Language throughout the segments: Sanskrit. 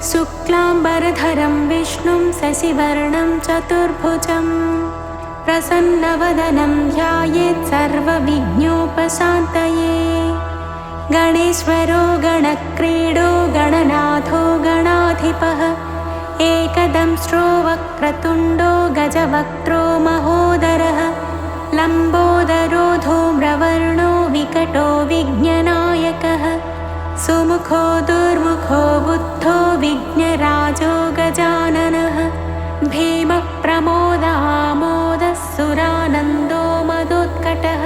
शुक्लाम्बरधरं विष्णुं शशिवर्णं चतुर्भुजं प्रसन्नवदनं ध्यायेत् सर्वविघ्नोपशान्तये। गणेश्वरो गणक्रीडो गणनाथो गणाधिपः एकदंष्ट्रो वक्रतुण्डो गजवक्त्रो महोदरः लम्बोदरो धूम्रवर्णो विकटो विघ्ननायकः सुमुखो दुर्मुखो बुद्धो विघ्नराजो गजाननः भीमः प्रमोदामोदः सुरानन्दो मदोत्कटः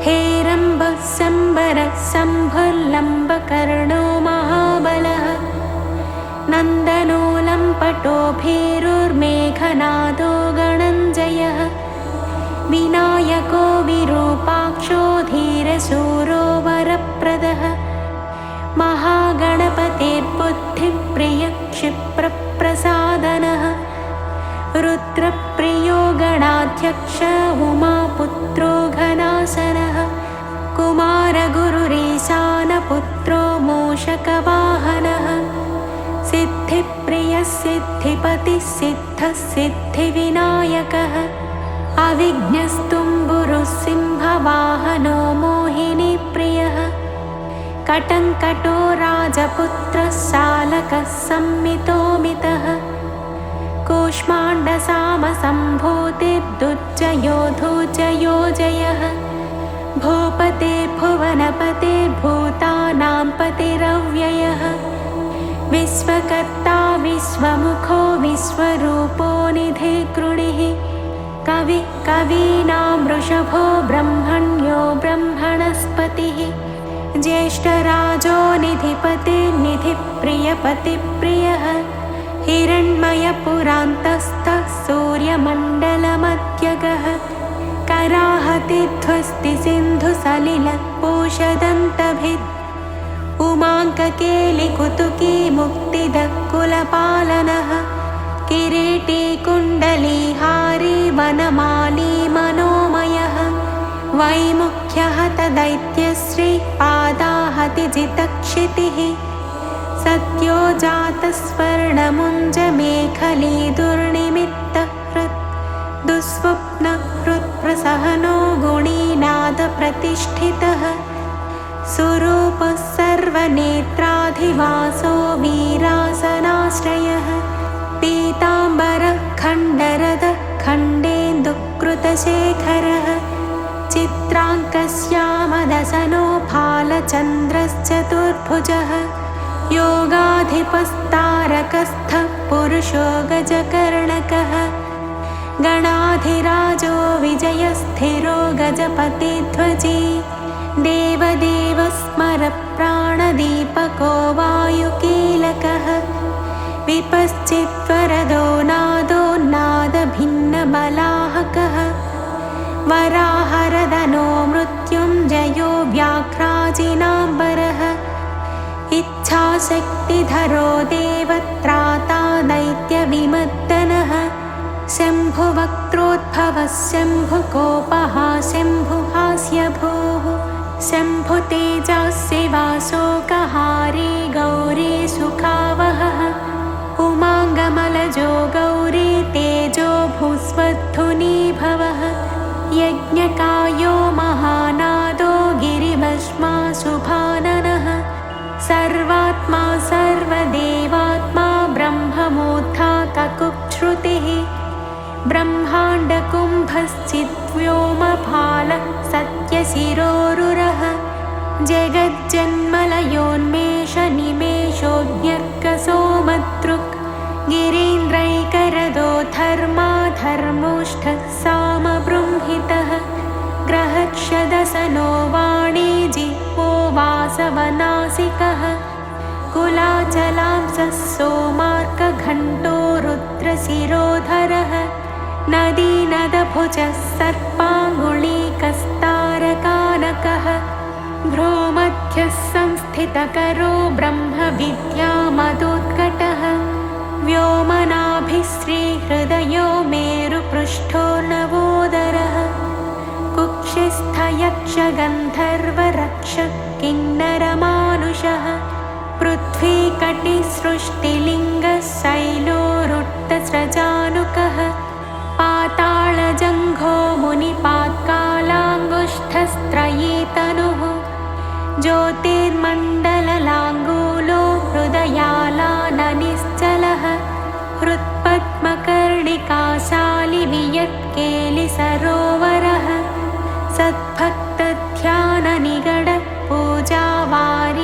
हेरम्बः शम्बरः शम्भुर्लम्बकर्णो महाबलः नन्दनो लम्पटो भीरुर्मेघनादो गणञ्जयः विनायको विरूपाक्षो धीरशूरो वरप्रदः महागणपतिर्बुद्धिप्रियः क्षिप्रप्रसादनः रुद्रप्रियो गणाध्यक्ष उमापुत्रो घनाशनः कुमारगुरुरीशानपुत्रो मूषकवाहनः सिद्धिप्रियः सिद्धिपतिः सिद्धः सिद्धिविनायकः अविघ्नस्तुम्बुरुः सिंहवाहनो मोहिनीप्रियः कटङ्कटो राजपुत्रः शालकः सम्मितोमितः कूष्माण्डसामसम्भूतिर्दुर्जयो धूर्जयो जयः भूपते भुवनपते भूतानां पतिरव्ययः विश्वकर्ता विश्वमुखो विश्वरूपो निधिकृणिः कविः कवीनां वृषभो ब्रह्मण्यो ब्रह्मणस्पतिः ज्येष्ठराजो निधिपतिर्निधिप्रियपतिप्रियः हिरण्मयपुरान्तस्थः सूर्यमण्डलमध्यगः कराहतिध्वस्तिसिन्धुसलिलः पूषदन्तभिद् उमाङ्ककेलिकुतुकी मुक्तिदः कुलपालनः किरीटी कुण्डलीहारी वनमाली मनोमयः वैमुख्यः दैत्यश्री पादाहतिजितक्षितिः सत्यो जातस्वर्णमुञ्जमेखली दुर्निमित्तः हृत् दुःस्वप्नः हृत्प्रसहनो गुणीनादप्रतिष्ठितः सुरूपः सर्वनेत्राधिवासो वीरासनाश्रयः पीताम्बरः खण्डरदः खण्डेन्दुकृतशेखरः चित्राङ्कश्यामदसनो फालचन्द्रश्चतुर्भुजः योगाधिपस्तारकस्थः पुरुषो गजकर्णकः गणाधिराजो विजयस्थिरो गजपतिध्वजी देवदेवस्मरप्राणदीपको वायुकीलकः विपश्चिद्वरदो नादो नादभिन्नबलाहकः वराहरदनो मृत्युञ्जयो व्याघ्राजिनाम्बरः इच्छाशक्तिधरो देवत्राता दैत्यविमर्दनः शम्भुवक्त्रोद्भवः शम्भुकोपः शम्भुहास्यभूः शम्भुतेजः शिवाशोकहारी गौरी सुखावहः उमाङ्गमलजो गौरी तेजो भूस्वध्वनिभवः यज्ञकायो महानादो गिरिभस्मा शुभाननः सर्वात्मा सर्वदेवात्मा ब्रह्ममोद्धातकुच्छ्रुतिः ब्रह्माण्डकुम्भश्चिद्व्योमफालः सत्यशिरोरुरः जगज्जन्मलयोन्मेषनिमेषोऽज्ञर्कसोमदृक् गिरीन्द्रैकरदो धर्माधर्मोष्ठः सामबृंहितः ग्रहक्षदसनो वाणिजिह्वो वासवनासिकः कुलाचलांसः सोमार्कघण्टो रुद्रशिरोधरः नदीनदभुजः सर्पाङ्गुलीकस्तारकानकः भ्रूमध्यः संस्थितकरो ब्रह्मविद्यामदोत्कटः व्योमनाभिश्रीहृदयो मेरुपृष्ठोर्नवोदरः कुक्षिस्थयक्षगन्धर्वरक्षः किन्नरमानुषः पृथ्वी पृथ्वीकटिसृष्टिलिङ्गः शैलोरुट्टस्रजानुकः पातालजङ्घो मुनिपात्कालाङ्गुष्ठस्त्रयीतनुः ज्योतिर्मण्डललाङ्गूलो हृदयालाननिश्चलः हृत्पद्मकर्णिकाशाली वियत्केलिसरोवरः सद्भक्तध्याननिगड पूजावारीनिवारितः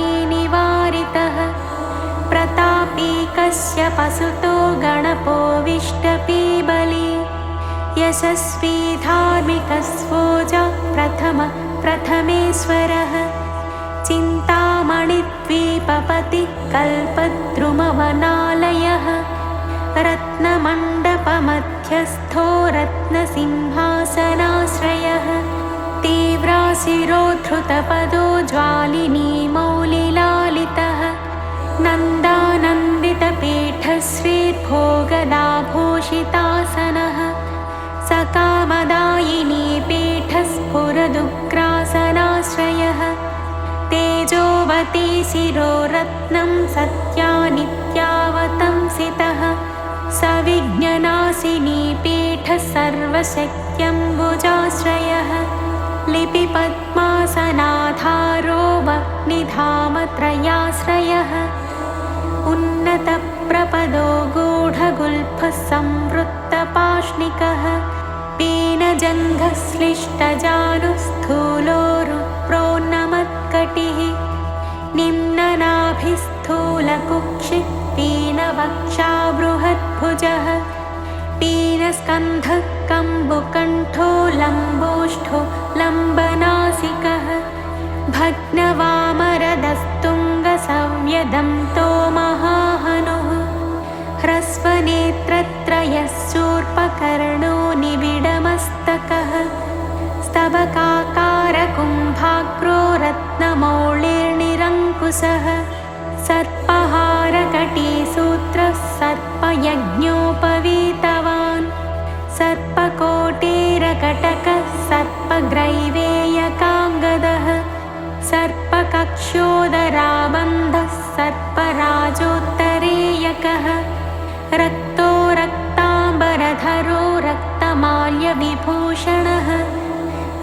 प्रतापी कश्यपसुतो गणपो विष्टपीबली यशस्वी धार्मिकस्वोजा प्रथमेश्वरः चिन्तामणिद्वीपपति कल्पद्रुमवनालयः रत्नमण्डपमध्यस्थो रत्नसिंहासनाश्रयः तीव्राशिरोद्धृतपदो ज्वालिनी मौलिलालितः नन्दानन्दितपीठश्रीर्भोगदाभूषितासनः सकामदायिनी पीठस्फुरदुग्रासनाश्रयः तेजोवती शिरोरत्नं सत्यानित्यावतंसितः सविज्ञनाशिनी पीठः सर्वशक्त्यम्बुजाश्रयः लिपिपद्मासनाधारो वह्निधामत्रयाश्रयः उन्नतप्रपदो गूढगुल्फः संवृत्तपाष्णिकः पीनजङ्घश्लिष्टजानुस्थूलोरुप्रोन्नमत्कटिः निम्ननाभिस्थूलकुक्षिः पीनवक्षा बृहद्भुजः पीनस्कन्धः कम्बुकण्ठो लम्बोष्ठो लम्बनासिकः भग्नवामरदस्तुङ्गसव्यदन्तो महाहनुः ह्रस्वनेत्रत्रयः शूर्पकर्णो निबिडमस्तकः स्तबकाकारकुम्भाग्रो रत्नमौळिर्निरङ्कुशः सर्पहारकटीसूत्रः सर्पयज्ञोपवीतवान् सर्पकोटीरकटकः सर्पग्रैवेयकाङ्गदः सर्पकक्षोदराबन्धः सर्पराजोत्तरेयकः रक्तो रक्ताम्बरधरो रक्तमाल्यविभूषणः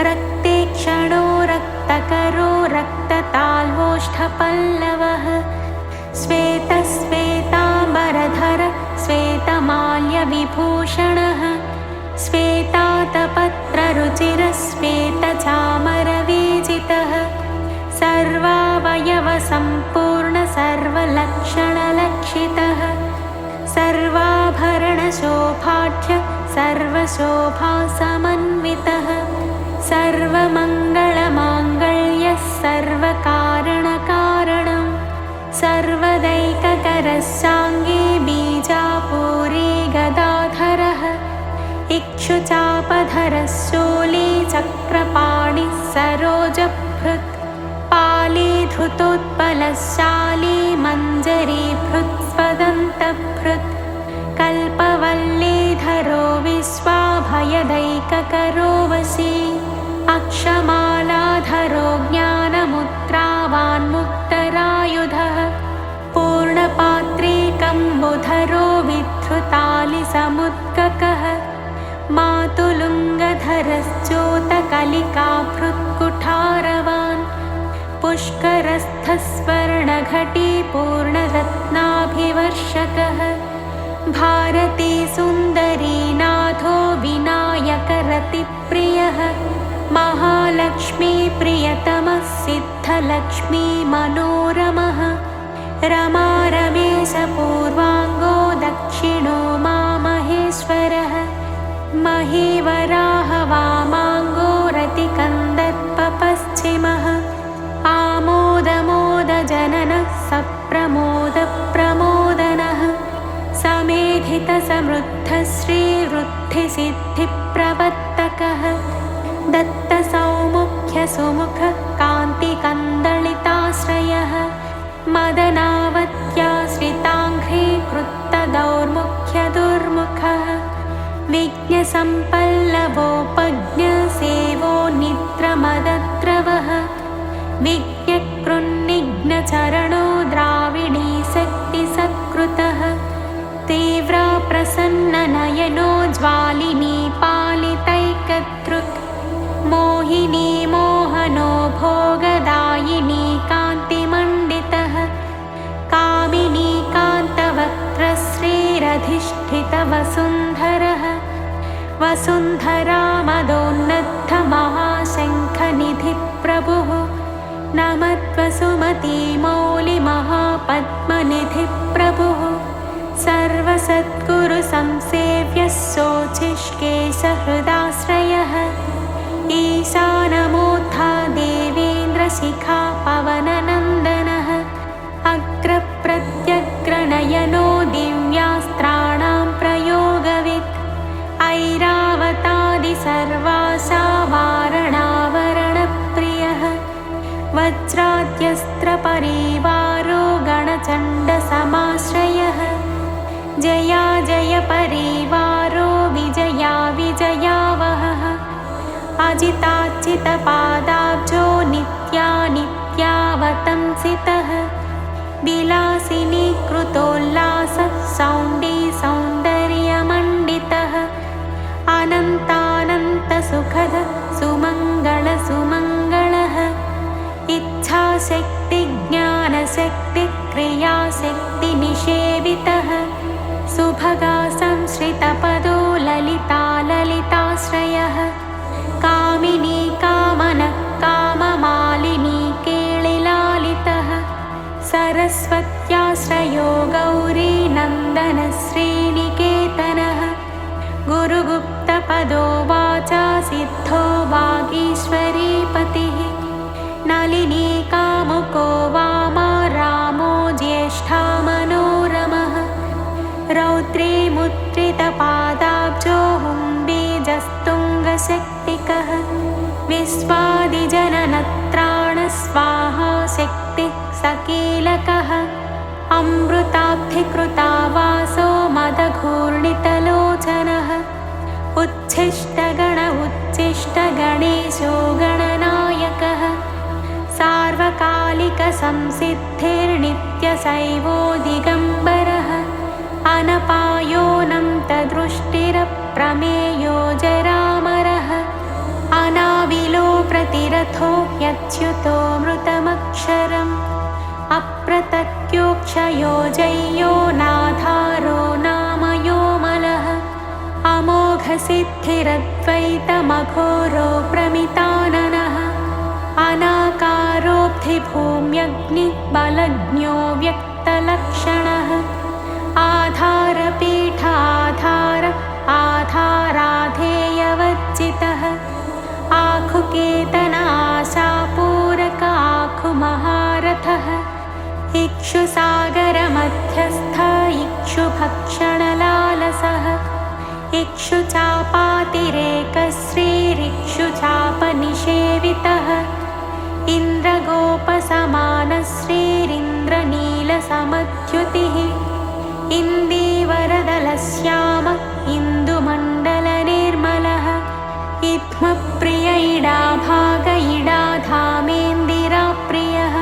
रक्तेक्षणो रक्तकरो रक्तताल्वोष्ठपल्लवः श्वेतश्वेताम्बरधर श्वेतमाल्यविभूषणः श्वेतातपत्ररुचिरश्वेतचामरवीजितः सर्वावयवसम्पूर्ण सर्वलक्षणलक्षितः सर्वाभरणशोभाढ्य सर्वशोभासमन्वितः सर्वमङ्गलमाङ्गल्यः सर्वकारणकारणं सर्वदैककरस्साङ्गे बीजापूरे गदाधरः इक्षुचापधरः शूली चक्रपाणिः सरोजभृत् पालीधृतोत्पलशाली मञ्जरीभृत्स्वदन्तभृत् कल्पवल्लीधरो विश्वाभयदैककरो वशी अक्षमालाधरो ज्ञानमुद्रावान्मुक्तरायुधः पूर्णपात्रीकम्बुधरो विधृतालिसमुद्गकः मातुलुङ्गधरश्चोतकलिकाभृत्कुठारवान् पुष्करस्थस्वर्णघटी पूर्णरत्नाभिवर्षकः भारती सुन्दरी नाथो विनायकरतिप्रियः महालक्ष्मी प्रियतमः सिद्धलक्ष्मी मनोरमः रमा रमेशपूर्वाङ्गो दक्षिणो मामहेश्वरः महीवराह वामाङ्गो रतिकन्दर्पपश्चिमः आमोदमोदजननः सप्रमोदप्रमोदनः समेधितसमृद्धश्रीवृद्धिसिद्धिप्रवर्तकः दत्तसौमुख्यसुमुखः कान्तिकन्दलिताश्रयः मदनावत्याश्रिताङ्घ्रीकृतदौर्मुख्यदुर्मुखः विज्ञसम्पल्लवोपज्ञसेवो निद्रमदद्रवः विज्ञकृन्निघ्नचरणो द्राविडी शक्तिसत्कृतः तीव्रा प्रसन्ननयनो ज्वालिनी पालितैकदृक् मोहिनी मोहनो भोगदायिनी कान्तिमण्डितः कामिनी कान्तवक्त्रश्रीरधिष्ठितवसुन्धरः वसुन्धरामदोन्नद्धमहाशङ्खनिधिप्रभुः नमत्वसुमतीमौलिमहापद्मनिधिप्रभुः सर्वसद्गुरुसंसेव्यः शोचिष्केशहृदाश्रयः ईशानमूर्धा देवेन्द्रशिखा पवननन्दनः अग्रप्रत्यग्रनयनो दिव्यास्त्राणां प्रयोगवित् ऐरावतादिसर्वासा वारणावरणप्रियः वज्राद्यस्त्रपरिवारो गणचण्डसमाश्रयः जया जय परिवारो विजया विजयावहः अजिताच्युतपादाब्जो नित्यानित्यावतंसितः विलासिनी कृतोल्लासः सौण्डी सौन्दर्यमण्डितः अनन्तानन्तसुखद सुमङ्गलः इच्छाशक्तिज्ञानशक्तिक्रियाशक्तिनिषेवितः सुभगा संश्रितपदो ललिताश्रयः कामिनी कामनः काममालिनी केलिलालितः सरस्वत्याश्रयो गौरी नन्दनः श्रीनिकेतनः गुरुगुप्तपदो वाचा सिद्धो वागीश्वरीपतिः नलिनी कामुको वामा रामो ज्येष्ठा मनोरमः रौद्री मुद्रितपादाब्जो हुम्बीजस्तुङ्गशक्तिकः विश्वादिजननत्राणस्वाहा शक्तिः सकीलकः अमृताब्धिकृतावासो मदघूर्णितलोचनः उच्छिष्टगणेशो गणनायकः सार्वकालिकसंसिद्धिर्नित्यशैवो दिगम्बरः अनपायोऽनन्तदृष्टिरप्रमेयो जरामरः अनाविलो प्रतिरथो ह्यच्युतो मृतमक्षरम् अप्रतत्योक्षयो जय्यो नाधारो नामयोमलः अमोघसिद्धिरद्वैतमघोरो प्रमिताननः अनाकारोऽब्धिभूम्यग्निबलज्ञो व्यक्तलक्षणः आधाराधेयवज्जितः आखुकेतन आशापूरक आखुमहारथः इक्षुसागरमध्यस्थ इक्षुभक्षणलालसः इक्षुचापातिरेकश्रीरिक्षुचापनिषेवितः इन्द्रगोपसमानश्रीरिन्द्रनीलसमद्युतिः इन्दीवरदलश्याम इन्दुमण्डलनिर्मलः इत्मप्रिय इडाभाग इडाधामेन्दिराप्रियः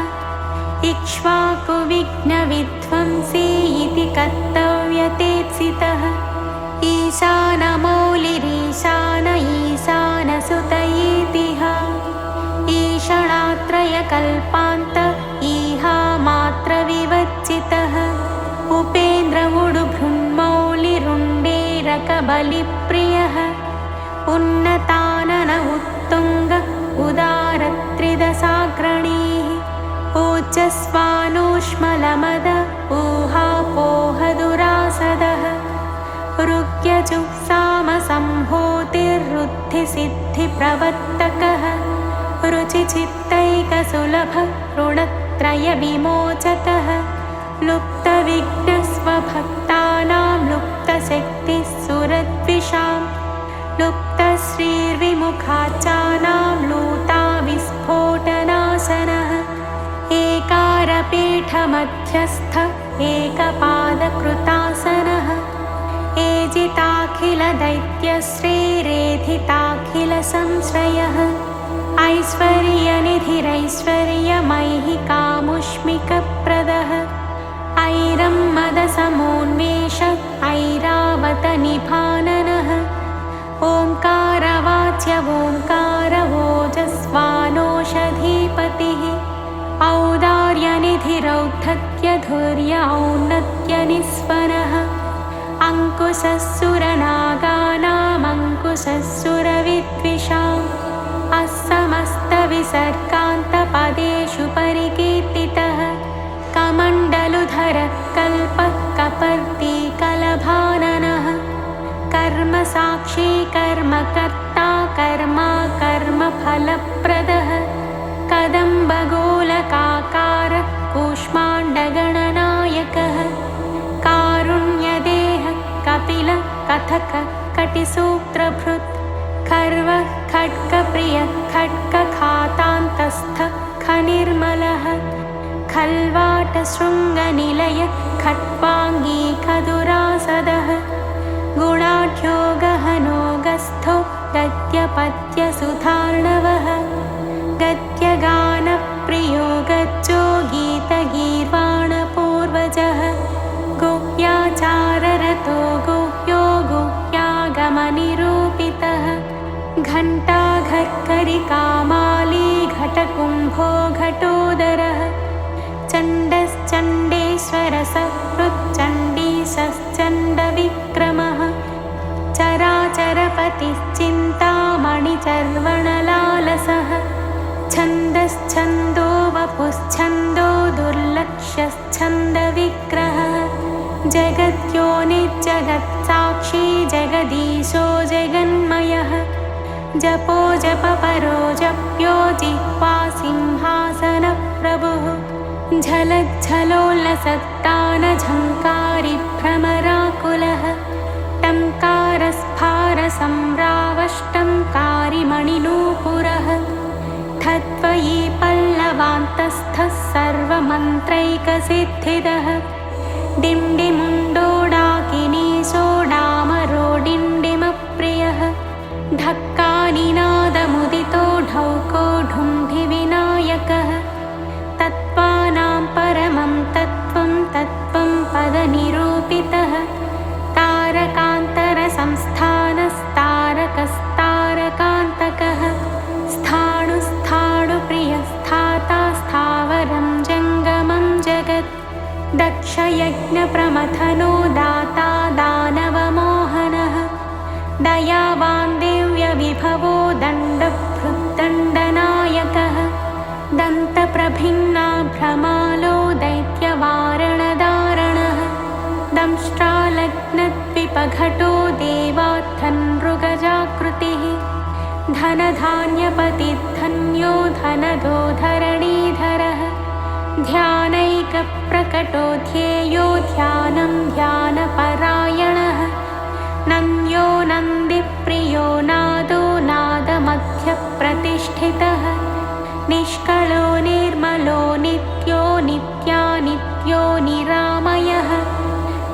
इक्ष्वाकुविघ्नविध्वंसी इति कर्तव्यतेप्सितः ईशानमौलिरीशान ईशानसुत इतिः ईषणात्रयकल्पान्त इहा मात्रविवज्जितः उपेन्द्रमुडुभृन्मौलिरुण्डेरकबलिप्रियः उन्नतानन उत्तुङ्ग उदारत्रिदशाग्रणीः ओजस्वानूष्मलमद ऊहापोहदुरासदः ऋग्यजुःसामसम्भूतिरुद्धिसिद्धिप्रवर्तकः रुचिचित्तैकसुलभ ऋणत्रयविमोचकः लुप्तविघ्नस्वभक्तानां लुप्तशक्तिः सुरद्विषां लुप्तश्रीर्विमुखाचानां लूताविस्फोटनाशनः एकारपीठमध्यस्थ एकपादकृतासनः एजिताखिलदैत्यश्रीरेधिताखिलसंश्रयः ऐश्वर्यनिधिरैश्वर्यमैहिकामुष्मिकप्रदः औदार्यनिधिरौद्धत्यधुर्य औन्नत्यनिस्वनः अङ्कुशस्सुरनागानामङ्कुशस्सुरविद्विषाम् अस्समस्तविसर्गान्तपदेषु परिकीर्तितः कमण्डलुधरः कल्पः कपर्दी कलभाननः कर्मसाक्षी कर्मकर्ता कर्मा कर्मफलप्रदः कदम्बगोलकाकारः कूष्माण्डगणनायकः कारुण्यदेहः कपिलः कथकः कटिसूत्रभृत् खर्वः खड्गप्रियः खड्गखातान्तस्थः खनिर्मलः खल्वाटशृङ्गनिलयः खट्वाङ्गी खदुरासदः गुणाढ्यो गहनोगस्थो गद्यपद्यसुधार्णवः गद्यगानप्रियो गज्जो गीतगीर्वाणपूर्वजः गुह्याचाररतो गुह्यो गुह्यागमनिरूपितः घण्टाघर्करिकामाली घटकुम्भो घटोदरः चण्डश्चण्डेश्वरसहृच्चण्डीशश्चण्डविक्रमः चराचरपतिश्चिन्तामणिचर्वणलालसः छन्दश्छन्दो वपुश्छन्दो दुर्लक्ष्यश्छन्दविग्रहः जगद्योनिजगत्साक्षी जगदीशो जगन्मयः जपो जपपरो जप्यो जिह्वा सिंहासनप्रभुः झलज्झलोल्लसत्तानझङ्कारी भ्रमराकुलः टङ्कारस्फारसम्रावष्टङ्कारिमणिनूपुरः ठत्वयी पल्लवान्तस्थः सर्वमन्त्रैकसिद्धिदः डिण्डिमुण्डोडाकिनीशोडामरो डिण्डिमप्रियः ढक्कानिनादमुदितो ढौको ढुण्ढिविनायकः तत्त्वानां परमं तत्त्वं तत्त्वं पदनिरूपितः तारकान्तरसंस्थानस्तारकस्तारकान्तकः स्थाणुस्थाणुप्रियस्थाता स्थावरं जङ्गमं जगत् दक्षयज्ञप्रमथनो दाता दानवमोहनः दयावान् दिव्यविभवो दण्डभृद्दण्डनायकः दन्तप्रभिन्नाभ्रमालो दैत्यवारणदारणः दंष्ट्रालग्नद्विपघटो देवात्थनृगजाकृतिः धनधान्यपतिधन्यो धनदो धरणीधरः ध्यानैकप्रकटो ध्येयो ध्यानं ध्यानपरायणः नन्द्यो नन्दिप्रियो नादो नादमध्यप्रतिष्ठितः निष्कलो निर्मलो नित्यो नित्यानित्यो निरामयः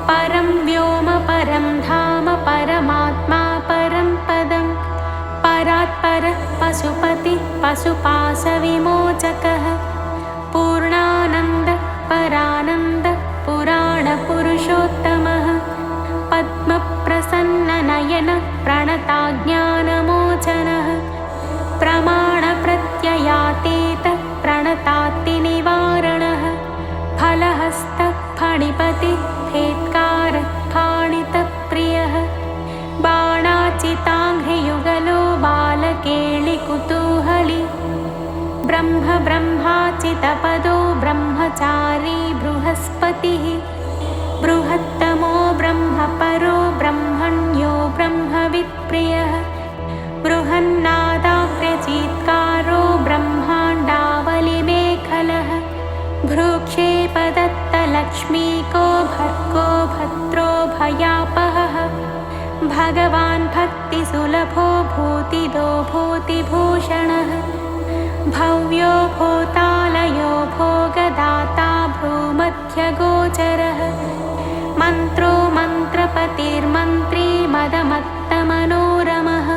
परं व्योम परं धाम परमात्मा परं पदं परात्परः पशुपतिः पशुपाशविमोचकः पूर्णानन्द परानन्द पुराणपुरुषोत्तमः पद्मप्रसन्ननयन प्रणताज्ञानमोचनः प्रमाणप्रत्ययातीतः प्रणतात्तिनिवारणः फलहस्तः फणिपतिः फेत्कारः फाणितप्रियः बाणाचिताङ्घ्रियुगलो बालकेलिकुतूहली ब्रह्मचारी बृहस्पतिः बृहत्तमो ब्रह्मपरो ब्रह्मण्यो ब्रह्मवित्प्रियः बृहन्नादाग्र्यचीत्कारो ब्रह्माण्डावलिमेखलः भ्रूक्षेपदत्तलक्ष्मीको भर्गो भद्रो भयापहः भगवान् भक्तिसुलभो भूतिदो भूतिभूषणः भव्यो भूतालयो भोगदाता भ्रूमध्यगोचरः मन्त्रो मन्त्रपतिर्मन्त्री मदमत्तमनोरमः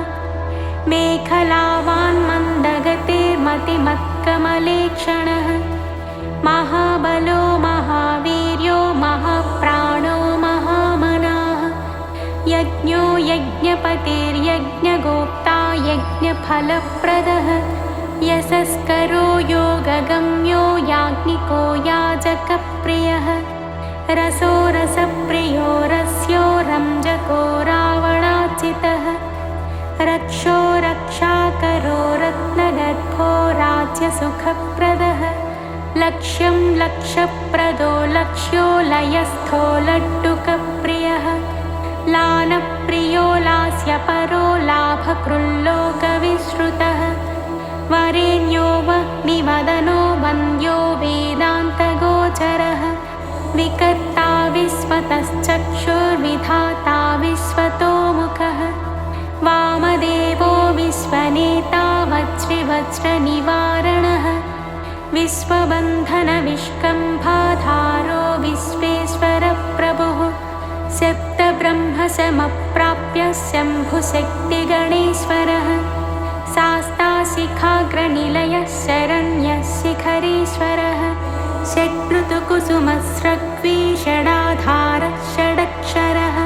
मेखलावान् मन्दगतिर्मतिमत्कमलेक्षणः महाबलो महावीर्यो महाप्राणो महामनाः यज्ञो यज्ञपतिर्यज्ञगोप्ता यज्ञफलप्रदः यशस्करो योगगम्यो याज्ञिको याजकप्रियः रसो रसप्रियो रस्यो रंजको रावणाचितः रक्षो रक्षाकरो रत्नगर्भो राज्यसुखप्रदः लक्ष्यं लक्ष्यप्रदो लक्ष्यो लयस्थो लड्डुकप्रियः लानप्रियो लास्यपरो लाभकृल्लोकविश्रुतः वरेण्यो वह्निमदनो वन्द्यो वेदान्तगोचरः विकर्ता विश्वतश्चक्षुर्विधाता विश्वतोमुखः वामदेवो विश्वनेता वज्रवज्रनिवारणः विश्वबन्धनविष्कम्भाधारो विश्वेश्वरप्रभुः सप्तब्रह्मसमप्राप्य शम्भुशक्तिगणेश्वरः शास्ताशिखाग्रनिलयः शरण्यः शिखरीश्वरः षड्ऋतुकुसुमस्रग्विषडाधारः षडक्षरः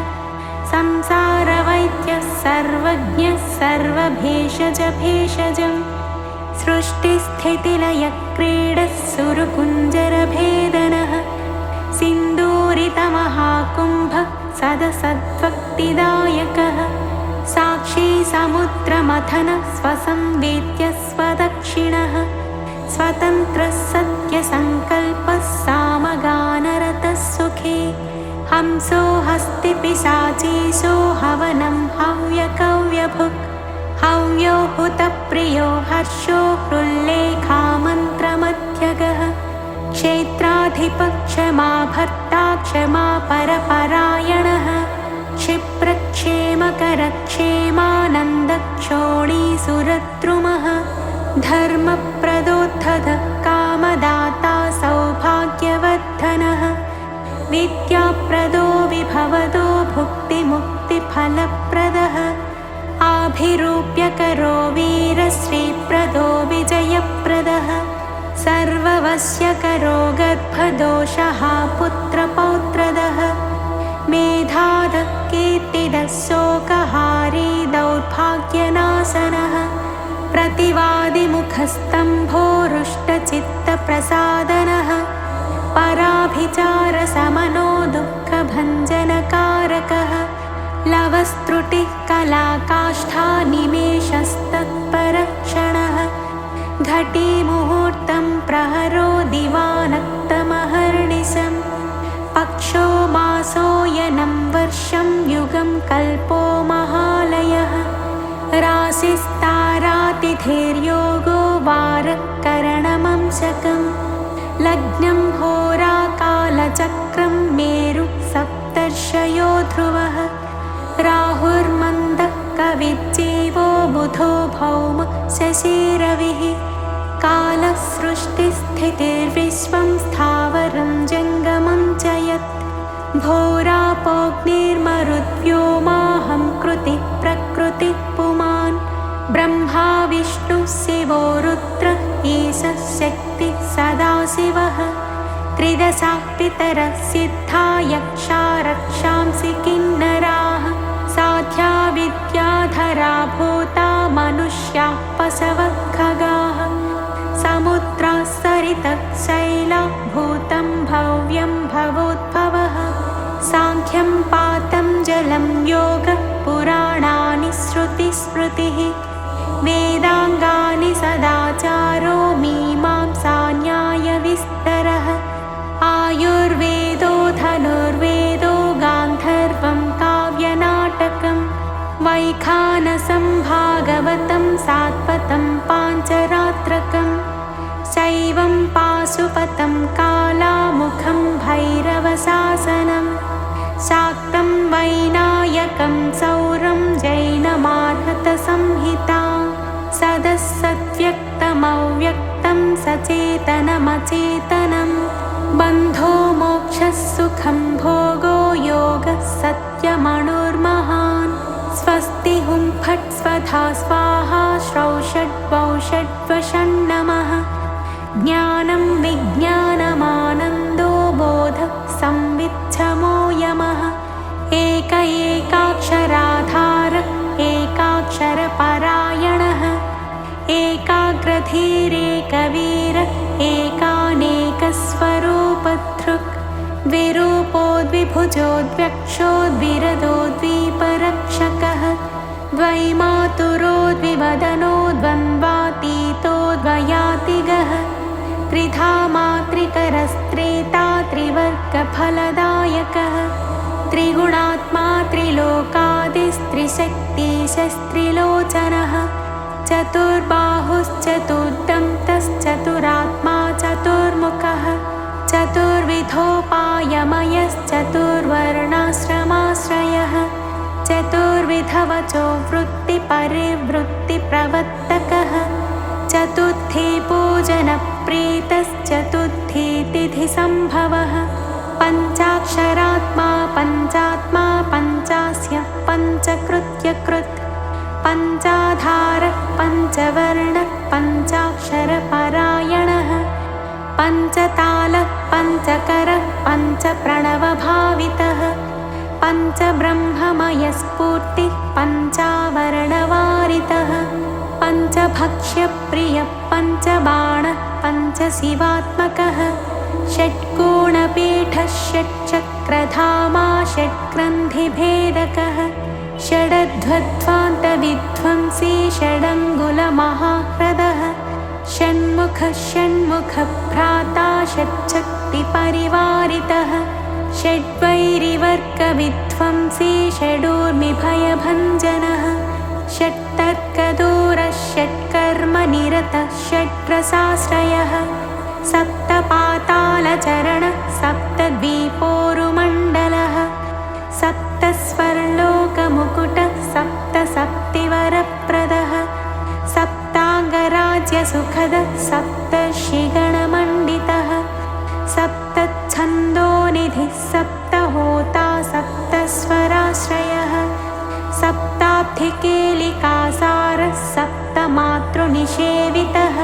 संसारवैद्यः सर्वज्ञः सर्वभेषजभेषजं सृष्टिस्थितिलयक्रीडः सुरकुञ्जरभेदनः सिन्दूरितमहाकुम्भः सदसद्भक्तिदायकः साक्षी समुद्रमथनः स्वसंवेद्यः स्वदक्षिणः स्वतन्त्रः सत्यसङ्कल्पः सामगानरतः सुखे हंसो हस्तिपिशाचीशो हवनं हव्यकव्यभुक् हव्यो हुतप्रियो हर्षो हृल्लेखामन्त्रमध्यगः क्षेत्राधिपः क्षमा भर्ता क्षमा परपरायणः क्षिप्रक्षेमकरक्षेमानन्दक्षोणीसुरद्रुमः धर्मप्रदोद्धतः कामदाता सौभाग्यवर्धनः विद्याप्रदो विभवदो भुक्तिमुक्तिफलप्रदः आभिरूप्यकरो वीरश्रीप्रदो विजयप्रदः सर्ववश्यकरो गर्भदोषः पुत्रपौत्रदः मेधादः कीर्तिदः शोकहारी दौर्भाग्यनाशनः प्रतिवादिमुखस्तम्भो रुष्टचित्तप्रसादनः पराभिचारशमनो दुःखभञ्जनकारकः लवस्त्रुटिः कलाकाष्ठा निमेषस्तत्परक्षणः घटीमुहूर्तं प्रहरो दिवानक्तमहर्निशं पक्षो मासो यनं वर्षं युगं कल्पो महालयः राशिस्तारातिथिर्योगो वारकरणमंशकं लग्नं होराकालचक्रं मेरु सप्तर्षयो ध्रुवः राहुर्मन्दः कविज्जीवो बुधो भौम शशिरविः कालः सृष्टिस्थितिर्विश्वं स्थावरं जङ्गमं च यत् भोरापोऽग्निर्मरुद्व्योमाहं कृतिः प्रकृतिः पुमान् ब्रह्मा विष्णुः शिवो रुद्रः ईशः शक्तिः सदाशिवः त्रिदशा पितरः सिद्धा यक्षा रक्षांसि किन्नराः साध्या विद्याधरा भूता मनुष्याः पशवः खगाः समुद्राः सरितः शैला भूतं भव्यं भवोद्भवः साङ्ख्यं पातं जलं योगः पुराणानि श्रुतिस्मृतिः वेदाङ्गानि सदाचारो मीमांसा न्यायविस्तरः आयुर्वेदो धनुर्वेदो गान्धर्वं काव्यनाटकं वैखानसं भागवतं सात्वतं पाञ्चरात्रकं शैवं पाशुपतं कालामुखं भैरवशासनं शाक्तं वैनायकं सौरं जैनमार्हतसंहितां सदसद्व्यक्तमव्यक्तं सचेतनमचेतनं बन्धो मोक्षः सुखं भोगो योगः सत्यमणुर्महान् स्वस्ति हुं फट् स्वधा स्वाहा श्रौषड्वौषड्वषण्णमः ज्ञानं विज्ञानमानन्दो बोधः संविच्छमो यमः एक एकाक्षराधारः एकाक्षरपरायणः एकाग्रधी द्विभुजोद्वक्षोद्विरदो द्वीपरक्षकः द्वैमातुरो द्विवदनो द्वन्द्वातीतो द्वयातिगः त्रिधा मातृकरस्त्रेता त्रिवर्गफलदायकः त्रिगुणात्मा त्रिलोकादिस्त्रिशक्तिशस्त्रिलोचनः चतुर्बाहुश्चतुर्दन्तश्चतुरात्मा चतुर्मुखः चतुर्विधोपायमयश्चतुर्वर्णाश्रमाश्रयः चतुर्विधवचो वृत्तिपरिवृत्तिप्रवर्तकः चतुर्थी पूजनप्रीतश्चतुर्थी तिथिसम्भवः पञ्चाक्षरात्मा पञ्चात्मा पञ्चास्य पञ्चकृत्यकृत् पञ्चाधारः पञ्चवर्णः पञ्चाक्षरपरायणः पञ्चतालः पञ्चकरः पञ्चप्रणवभावितः पञ्चब्रह्ममयस्फूर्तिः पञ्चावरणवारितः पञ्चभक्ष्यप्रियः पञ्चबाणः पञ्चशिवात्मकः षट्कोणपीठः षट्चक्रधामा षट्ग्रन्थिभेदकः षडध्वध्वान्तविध्वंसी षडङ्गुलमहाह्रदः षण्मुखः षण्मुखभ्राता षट्शक्तिपरिवारितः षड्वैरिवर्गविध्वंसी षडूर्मिभयभञ्जनः षट्तर्कदूरः षट्कर्मनिरतः षड्रसाश्रयः सप्तपातालचरणः सप्तद्वीपोरुमण्डलः सप्तस्वर्लोकमुकुटः सप्तसप्तिवरप्रदः सप्ताङ्गराज्यसुखदः सप्तर्षिगणमण्डितः सप्तच्छन्दोनिधिः सप्तहोता सप्तस्वराश्रयः सप्ताब्धिकेलिकासारः सप्तमातृनिषेवितः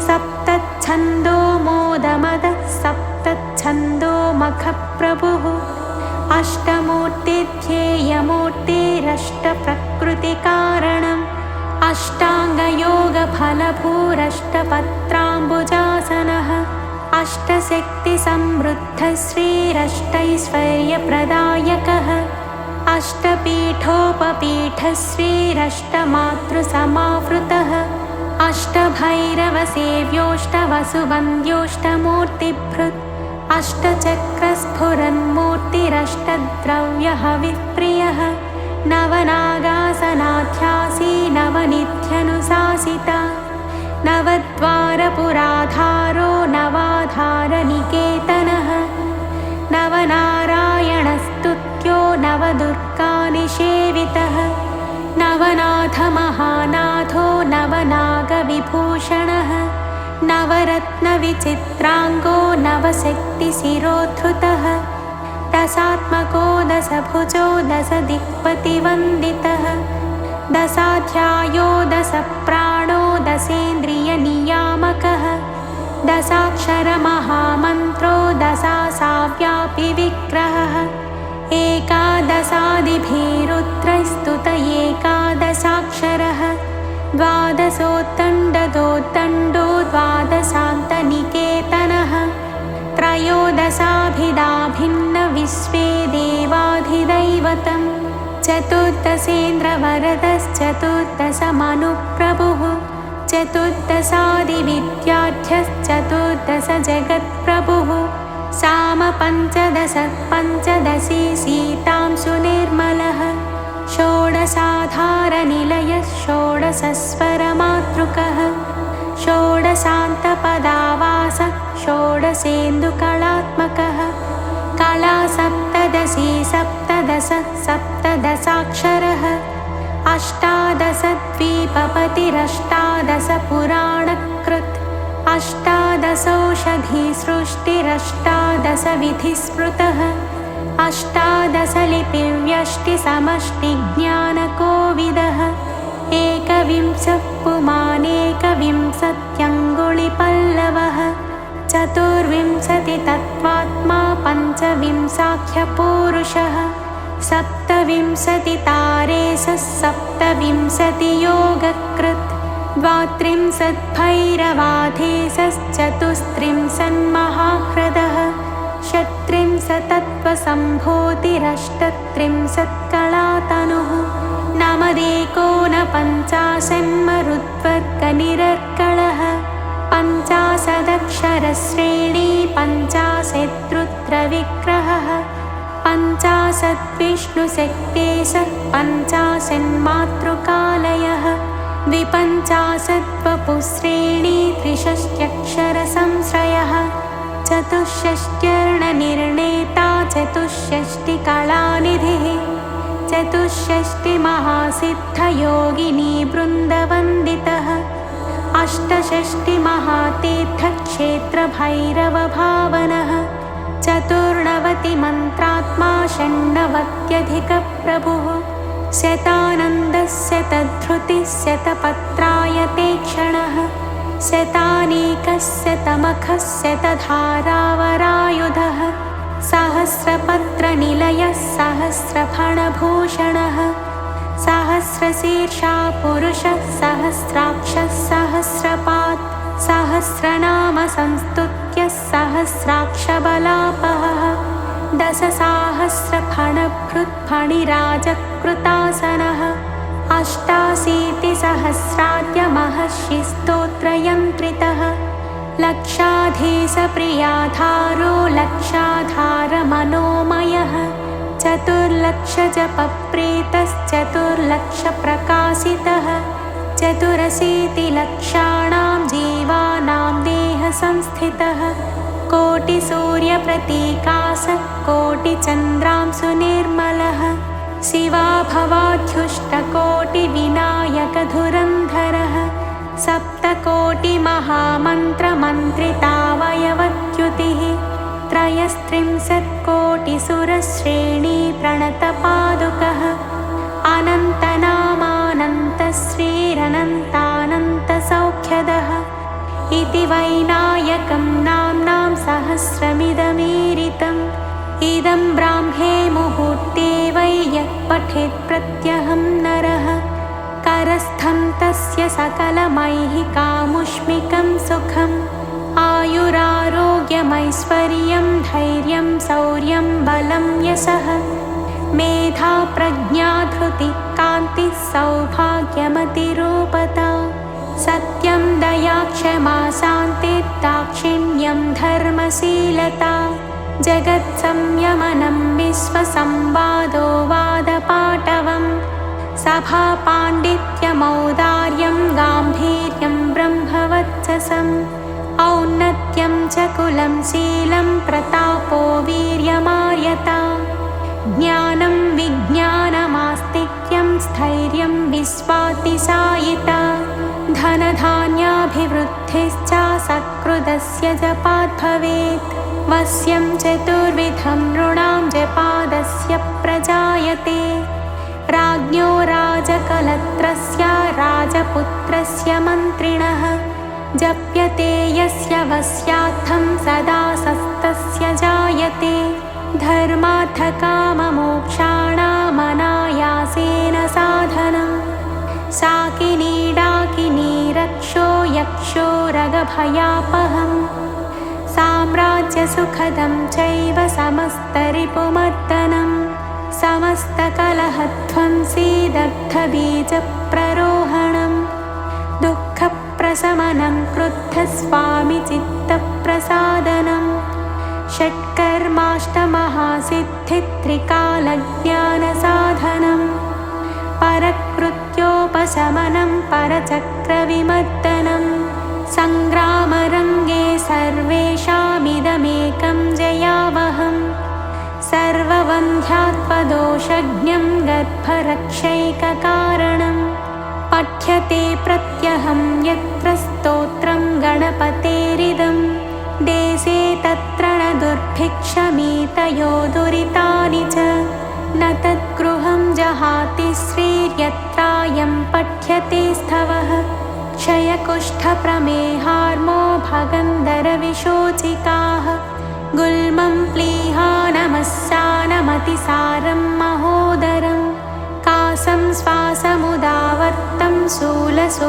सप्तच्छन्दो मोदमदः सप्तच्छन्दोमखप्रभुः अष्टमूर्तिध्येयमूर्तिरष्टप्रकृतिकारणम् अष्टाङ्गयोगफलभूरष्टपत्राम्बुजासनः अष्टशक्तिसमृद्धः श्रीरष्टैश्वर्यप्रदायकः अष्टपीठोपपीठः श्रीरष्टमातृसमावृतः अष्टभैरवसेव्योऽष्टवसुवन्द्योऽष्टमूर्तिभृत् अष्टचक्रस्फुरन्मूर्तिरष्टद्रव्यहविप्रियः नवनागासनाध्यासी नवनिध्यनुशासिता नवद्वारपुराधारो नवाधारनिकेतनः नवनारायणस्तुत्यो नवदुर्गानिषेवितः नवनाथमहानाथो नवनागविभूषणः नवरत्नविचित्राङ्गो नवशक्तिशिरोद्धृतः दशात्मको दशभुजो दशदिक्पतिवन्दितः दशाध्यायो दशप्राणो दशेन्द्रियनियामकः दशाक्षरमहामन्त्रो दशासाव्यापिविग्रहः एकादशादिभिरुद्रस्तुत एकादशाक्षरः द्वादशोत्तण्डदोत्तण्डो द्वादशान्तनिकेतनः त्रयोदशाभिधाभिन्नविश्वे देवाधिदैवतम् चतुर्दशेन्द्रवरदश्चतुर्दशमनुप्रभुः चतुर्दशादिविद्याढ्यश्चतुर्दशजगत्प्रभुः सामपञ्चदश पञ्चदशी सीतांशुनिर्मलः षोडशाधारनिलयः षोडशस्वरमातृकः षोडशान्तपदावासः षोडशेन्दुकलात्मकः कलासप्तदशी सप्तदश सप्तदशाक्षरः अष्टादशद्वीपपतिरष्टादशपुराणकृत् अष्टादशौषधिसृष्टिरष्टादशविधिस्मृतः अष्टादशलिपिव्यष्टिसमष्टिज्ञानकोविदः एकविंशः पुमानेकविंशत्यङ्गुलिपल्लवः चतुर्विंशतितत्त्वात्मा पञ्चविंशाख्यपूरुषः सप्तविंशतितारेशः सप्तविंशतियोगकृत् द्वात्रिंशद्भैरवाधीशश्चतुस्त्रिंशन्महाह्रदः षट्त्रिंशत्तत्त्व सत्त्वसम्भूतिरष्टत्रिंशत्कलातनुः नामदेको न पञ्चाशन्मरुद्वर्गनिरर्कळः पञ्चाशदक्षरश्रेणी पञ्चाशद्रुद्रविग्रहः पञ्चाशद्विष्णुशक्तेशः पञ्चाशन्मातृकालयः द्विपञ्चाशद्वपुश्रेणी त्रिषष्ट्यक्षरसंश्रयः चतुष्षष्ट्यर्णनिर्णेता चतुष्षष्टिकलानिधिः चतुष्षष्टिमहासिद्धयोगिनी वृन्दवन्दितः अष्टषष्टिमहातीर्थक्षेत्रभैरवभावनः चतुर्नवतिमन्त्रात्मा षण्णवत्यधिकप्रभुः शतानन्दः शतधृतिः शतपत्रायतेक्षणः शतानीकः शतमखः शतधारावरायुधः सहस्रपत्रनिलयः सहस्रफणभूषणः सहस्रशीर्षा पुरुषः सहस्राक्षः सहस्रपात् सहस्रनामसंस्तुत्यः सहस्राक्षबलापहः दशसाहस्रफणभृत्फणिराजकृतासनः अष्टाशीतिसहस्राद्यमहर्षिस्तोत्रयन्त्रितः लक्षाधीशप्रियाधारो लक्षाधारमनोमयः चतुर्लक्षजपप्रीतश्चतुर्लक्षप्रकाशितः चतुरशीतिलक्षाणां जीवानां देहसंस्थितः कोटिसूर्यप्रतीकासः कोटिचन्द्रांशुनिर्मलः शिवाभवाध्युष्टकोटिविनायकधुरन्धरः सप्तकोटिमहामन्त्रमन्त्रितावयवच्युतिः त्रयस्त्रिंशत्कोटिसुरश्रेणी प्रणतपादुकः अनन्तनामानन्तश्रीरनन्तानन्तसौख्यदः इति वैनायकं नाम्नां सहस्रमिदमीरितम् इदं ब्राह्मे मुहूर्ते वै यः पठेत् प्रत्यहं नरः करस्थं तस्य सकलमैहिकामुष्मिकं सुखम् आयुरारोग्यमैश्वर्यं धैर्यं शौर्यं बलं यशः मेधा प्रज्ञा धृतिः कान्तिः सौभाग्यमतिरूपता सत्यं दया क्षमा शान्तिर्दाक्षिण्यं धर्मशीलता जगत्संयमनं विश्वसंवादो वादपाटवम् सभापाण्डित्यमौदार्यं गाम्भीर्यं ब्रह्मवत्ससम् औन्नत्यं च कुलं शीलं प्रतापो वीर्यमार्यता ज्ञानं विज्ञानमास्तिक्यं स्थैर्यं विश्वातिशायिता धनधान्याभिवृद्धिश्च सकृदस्य जपात् भवेत् वश्यं चतुर्विधं नृणां जपादस्य प्रजायते राज्ञो राजकलत्रस्य राजपुत्रस्य मन्त्रिणः जप्यते यस्य वश्यार्थं सदा सस्तस्य जायते धर्मार्थकाममोक्षाणामनायासेन साधनं शाकिनी डाकिनी रक्षो यक्षो रगभयापहम् साम्राज्यसुखदं चैव समस्तरिपुमर्दनं समस्तकलहध्वंसी दग्धबीजप्ररोहणं दुःखप्रशमनं क्रुद्धस्वामिचित्तप्रसादनं षट्कर्माष्टमहासिद्धित्रिकालज्ञानसाधनं परकृत्योपशमनं परचक्रविमर्दनं सङ्ग्रामरङ्गे सर्वेषामिदमेकं जयावहम् सर्ववन्ध्यात्वदोषज्ञं गर्भरक्षैककारणं पठ्यते प्रत्यहं यत्र स्तोत्रं गणपतेरिदं देशे तत्र न दुर्भिक्षमीतयो दुरितानि च न तद्गृहं जहाति श्रीर्यत्रायं पठ्यते स्थवः क्षयकुष्ठप्रमेहार्मो भगन्धरविशोचिकाः गुल्मं प्लीहानमस्यानमतिसारं महोदरं कासं श्वासमुदावर्तं शूलशोकादिसम्भवं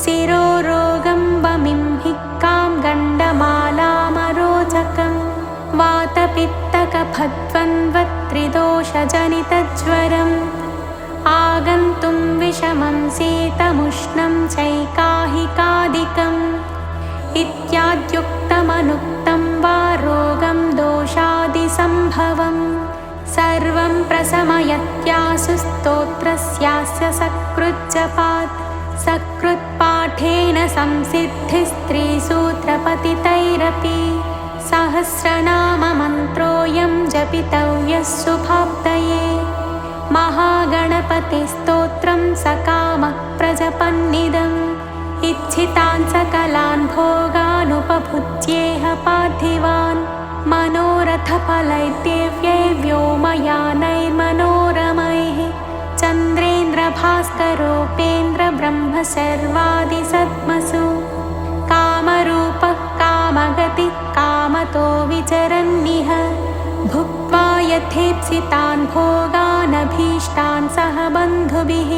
शिरोरोगं बमिं हिक्कां गण्डमालामरोचकं वातपित्तकफद्वन्द्वत्रिदोषजनितज्वरम् आगन्तुं विषमं शीतमुष्णं चैकाहिकादिकम् इत्याद्युक्तमनुक्तं वा रोगं दोषादिसम्भवम् सर्वं प्रशमयत्यासु स्तोत्रस्यास्य सकृज्जपात् सकृत्पाठेन संसिद्धिस्त्रिसूत्रपतितैरपि सहस्रनाममन्त्रोऽयं जपितव्यः शुभाप्तये महागणपतिस्तोत्रं सकामः प्रजपन्निदम् इच्छितान् सकलान् भोगानुपभुज्येह पार्थिवान् मनोरथफलैर्देव्यै व्योमयानैर्मनोरमैः चन्द्रेन्द्रभास्करोपेन्द्रब्रह्म सर्वादिसद्मसु कामरूपः कामगतिः कामतो विचरन्निह भुक्त्वा यथेप्सितान् भोगानभीष्टान् सह बन्धुभिः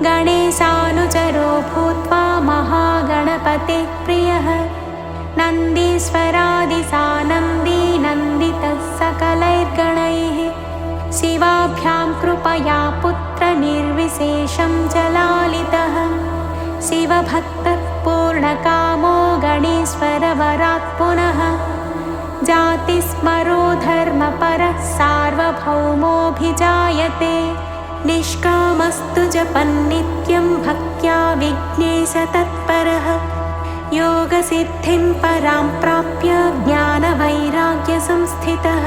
गणेशानुचरो भूत्वा महागणपतेः प्रियः नन्दीश्वरादिसानन्दी नन्दितः सकलैर्गणैः शिवाभ्यां कृपया पुत्रनिर्विशेषं जलालितः शिवभक्तः पूर्णकामो गणेश्वरवरात् पुनः जातिस्मरो धर्मपरः सार्वभौमोऽभिजायते निष्कामस्तु जपन्नित्यं भक्त्या विघ्नेशतत्परः योगसिद्धिं परां प्राप्य ज्ञानवैराग्यसंस्थितः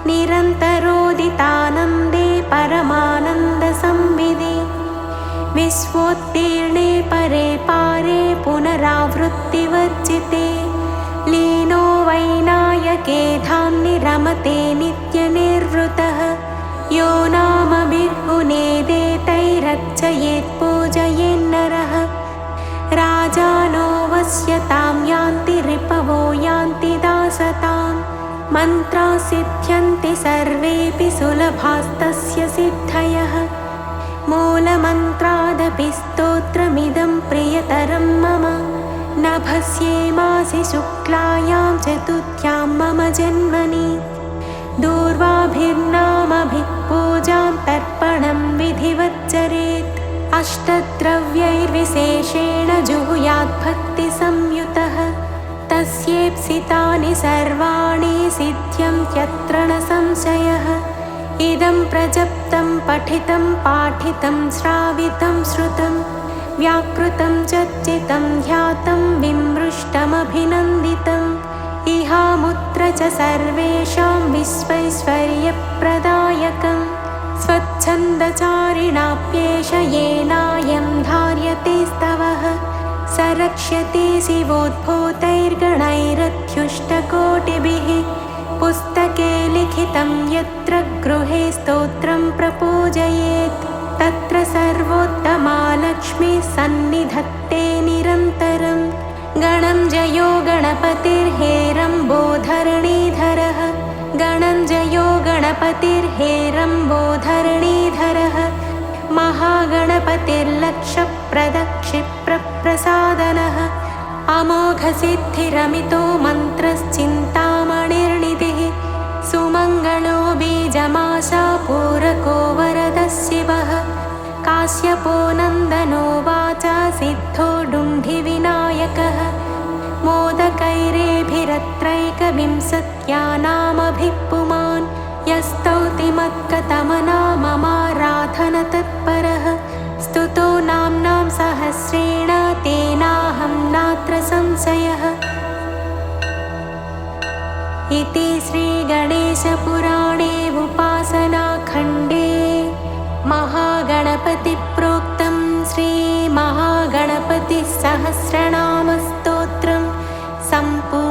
निरन्तरोदितानन्दे परमानन्दसंविदे विश्वोत्तीर्णे परे पारे पुनरावृत्तिवर्जिते लीनो वैनायके धाम्नि रमते नित्यनिर्वृतः यो नामभिर्गुणेदेतैरर्चयेत् पूजयेन्नरः राजानो वश्यतां यान्ति रिपवो यान्ति दासताम् मन्त्रा सिद्ध्यन्ति सर्वेऽपि सुलभास्तस्य सिद्धयः मूलमन्त्रादपि स्तोत्रमिदं प्रियतरं मम नभस्ये मासि शुक्लायां चतुर्थ्यां मम जन्मनि दूर्वाभिर्नामभिः पूजां तर्पणं विधिवच्चरेत् अष्टद्रव्यैर्विशेषेण जुहुयाद्भक्तिसंयुतः तस्येप्सितानि सर्वाणि सिद्ध्यन्त्यत्र न संशयः इदं प्रजप्तं पठितं पाठितं श्रावितं श्रुतं व्याकृतं चर्चितं ध्यातं विमृष्टमभिनन्दितम् इहामुत्र च सर्वेषां विश्वैश्वर्यप्रदायकं स्वच्छन्दचारिणाप्येष येनायं धार्यते स्तवः स रक्ष्यते शिवोद्भूतैर्गणैरध्युष्टकोटिभिः पुस्तके लिखितं यत्र गृहे स्तोत्रं प्रपूजयेत् तत्र सर्वोत्तमा लक्ष्मीः सन्निधत्ते निरन्तरम् गणं जयो गणपतिर्हेरम्बोधरणीधरः गणं जयो गणपतिर्हेरम्बोधरणीधरः महागणपतिर्लक्षप्रदः क्षिप्रप्रसादनः अमोघसिद्धिरमितो मन्त्रश्चिन्तामणिर्निधिः सुमङ्गलो बीजमाशा पूरको वरदः शिवः काश्यपो नन्दनो वाचा सिद्धो डुण्ढिविनायकः मोदकैरेभिरत्रैकविंशत्या नामभिः पुमान् यस्तौति मत्कतमना ममाराधनतत्परः स्तुतो नाम्नां सहस्रेण तेनाहं नात्र संशयः इति श्रीगणेशपुराणे उपासनाखण्डे महागणपतिप्रोक्तं श्रीमहागणपतिसहस्रनामस्तोत्रं सम्पूर्णम्।